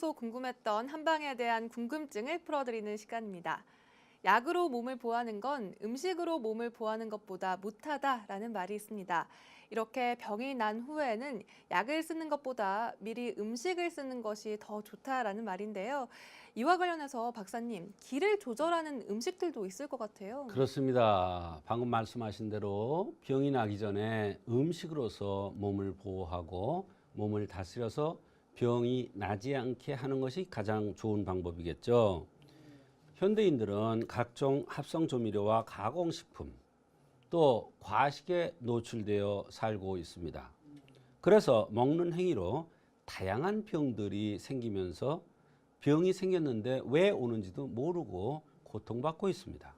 평소 궁금했던 한방에 대한 궁금증을 풀어드리는 시간입니다. 약으로 몸을 보호하는 건 음식으로 몸을 보호하는 것보다 못하다라는 말이 있습니다. 이렇게 병이 난 후에는 약을 쓰는 것보다 미리 음식을 쓰는 것이 더 좋다라는 말인데요. 이와 관련해서 박사님, 기를 조절하는 음식들도 있을 것 같아요. 그렇습니다. 방금 말씀하신 대로 병이 나기 전에 음식으로서 몸을 보호하고 몸을 다스려서 병이 나지 않게 하는 것이 가장 좋은 방법이겠죠. 현대인들은 각종 합성 조미료와 가공식품 또 과식에 노출되어 살고 있습니다. 그래서 먹는 행위로 다양한 병들이 생기면서 병이 생겼는데 왜 오는지도 모르고 고통받고 있습니다.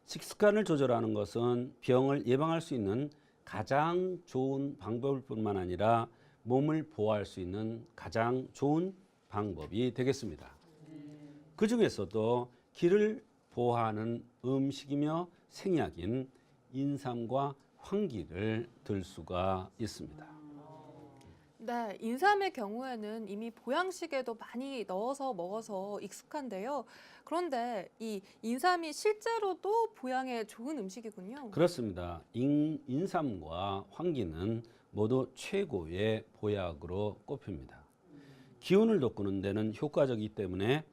식습관을 조절하는 것은 병을 예방할 수 있는 가장 좋은 방법일 뿐만 아니라 몸을 보호할 수 있는 가장 좋은 방법이 되겠습니다. 그 중에서도 기를 보호하는 음식이며 생약인 인삼과 황기를 들 수가 있습니다. 네, 인삼의 경우에는 이미 보양식에도 많이 넣어서 먹어서 익숙한데요. 그런데 이 인삼이 실제로도 보양에 좋은 음식이군요. 그렇습니다. 인삼과 황기는 모두 최고의 보약으로 꼽힙니다. 기운을 돋구는 데는 효과적이기 때문에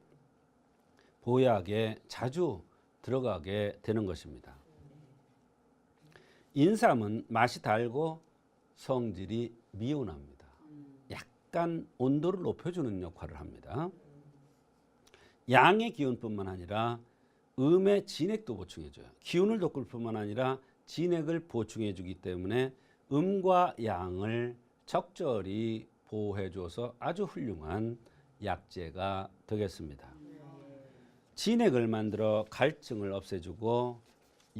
보약에 자주 들어가게 되는 것입니다. 인삼은 맛이 달고 성질이 미온합니다. 약간 온도를 높여주는 역할을 합니다. 양의 기운뿐만 아니라 음의 진액도 보충해줘요. 기운을 돋굴 뿐만 아니라 진액을 보충해주기 때문에 음과 양을 적절히 보호해줘서 아주 훌륭한 약재가 되겠습니다. 진액을 만들어 갈증을 없애주고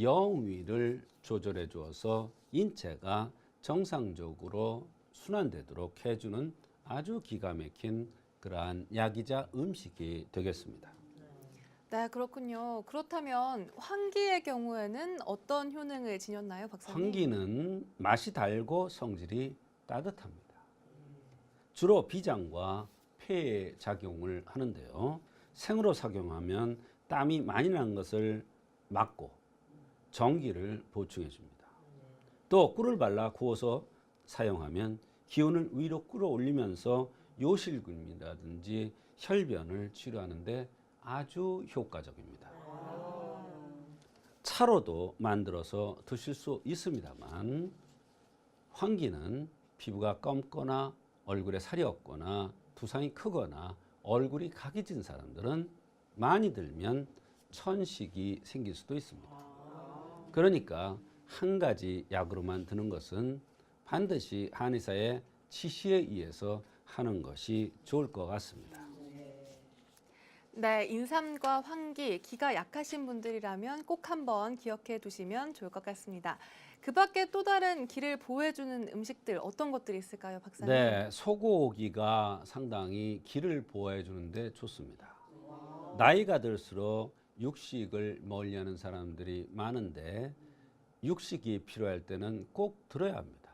영위를 조절해 주어서 인체가 정상적으로 순환되도록 해주는 아주 기가 막힌 그러한 약이자 음식이 되겠습니다. 네, 그렇군요. 그렇다면 황기의 경우에는 어떤 효능을 지녔나요, 박사님? 황기는 맛이 달고 성질이 따뜻합니다. 주로 비장과 폐에 작용을 하는데요. 생으로 착용하면 땀이 많이 나는 것을 막고 전기를 보충해 줍니다. 또 꿀을 발라 구워서 사용하면 기운을 위로 끌어올리면서 요실금이라든지 혈변을 치료하는 데 아주 효과적입니다. 차로도 만들어서 드실 수 있습니다만 황기는 피부가 검거나 얼굴에 살이 없거나 두상이 크거나 얼굴이 각이 진 사람들은 많이 들면 천식이 생길 수도 있습니다. 그러니까 한 가지 약으로만 드는 것은 반드시 한의사의 지시에 의해서 하는 것이 좋을 것 같습니다. 네, 인삼과 황기, 기가 약하신 분들이라면 꼭 한번 기억해 두시면 좋을 것 같습니다. 그 밖에 또 다른 기를 보호해주는 음식들 어떤 것들이 있을까요, 박사님? 네, 소고기가 상당히 기를 보호해 주는데 좋습니다. 나이가 들수록 육식을 멀리하는 사람들이 많은데 육식이 필요할 때는 꼭 들어야 합니다.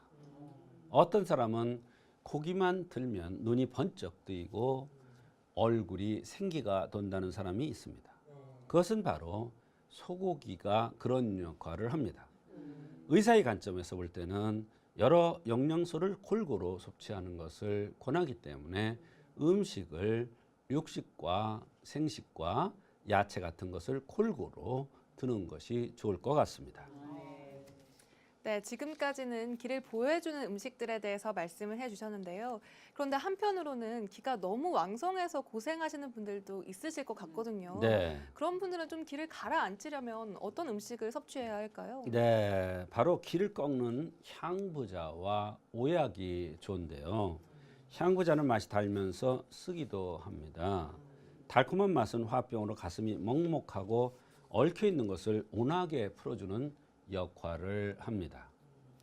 어떤 사람은 고기만 들면 눈이 번쩍 뜨이고 얼굴이 생기가 돈다는 사람이 있습니다. 그것은 바로 소고기가 그런 역할을 합니다. 의사의 관점에서 볼 때는 여러 영양소를 골고루 섭취하는 것을 권하기 때문에 음식을 육식과 생식과 야채 같은 것을 골고루 드는 것이 좋을 것 같습니다. 네, 지금까지는 기를 보호해주는 음식들에 대해서 말씀을 해주셨는데요. 그런데 한편으로는 기가 너무 왕성해서 고생하시는 분들도 있으실 것 같거든요. 네. 그런 분들은 좀 기를 가라앉히려면 어떤 음식을 섭취해야 할까요? 네, 바로 기를 꺾는 향부자와 오약이 좋은데요. 향부자는 맛이 달면서 쓰기도 합니다. 달콤한 맛은 화병으로 가슴이 먹먹하고 얽혀 있는 것을 온화하게 풀어주는 역할을 합니다.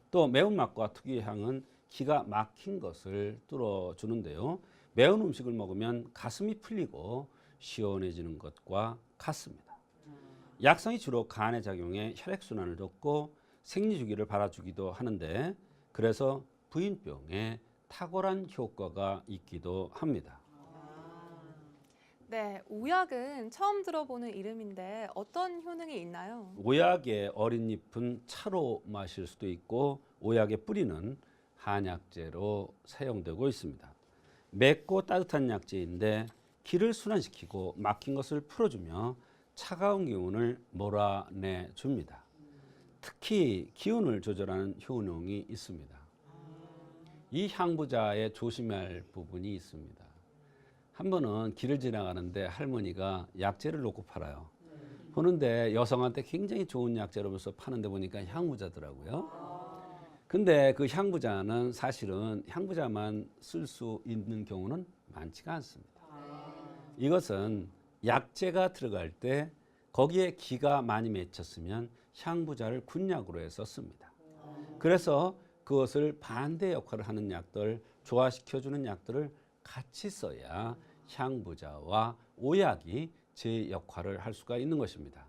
또 매운맛과 특유의 향은 기가 막힌 것을 뚫어주는데요. 매운 음식을 먹으면 가슴이 풀리고 시원해지는 것과 같습니다. 약성이 주로 간에 작용해 혈액순환을 돕고 생리주기를 받아주기도 하는데 그래서 부인병에 탁월한 효과가 있기도 합니다. 네, 오약은 처음 들어보는 이름인데 어떤 효능이 있나요? 오약의 어린 잎은 차로 마실 수도 있고 오약의 뿌리는 한약재로 사용되고 있습니다. 맵고 따뜻한 약재인데 기를 순환시키고 막힌 것을 풀어주며 차가운 기운을 몰아내 줍니다. 특히 기운을 조절하는 효능이 있습니다. 이 향부자에 조심해야 할 부분이 있습니다. 한 번은 길을 지나가는데 할머니가 약재를 놓고 팔아요. 보는데 여성한테 굉장히 좋은 약재로서 파는데 보니까 향부자더라고요. 근데 그 향부자는 사실은 향부자만 쓸 수 있는 경우는 많지가 않습니다. 이것은 약재가 들어갈 때 거기에 기가 많이 맺혔으면 향부자를 군약으로 해서 씁니다. 그래서 그것을 반대 역할을 하는 약들, 조화시켜주는 약들을 같이 써야 향부자와 오약이 제 역할을 할 수가 있는 것입니다.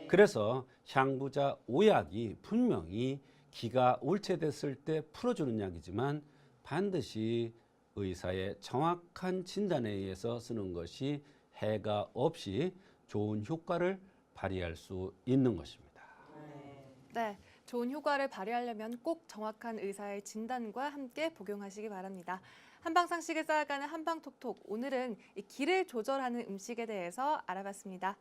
그래서 향부자 오약이 분명히 기가 울체됐을 때 풀어주는 약이지만 반드시 의사의 정확한 진단에 의해서 쓰는 것이 해가 없이 좋은 효과를 발휘할 수 있는 것입니다. 네, 좋은 효과를 발휘하려면 꼭 정확한 의사의 진단과 함께 복용하시기 바랍니다. 한방상식을 쌓아가는 한방톡톡, 오늘은 이 기를 조절하는 음식에 대해서 알아봤습니다.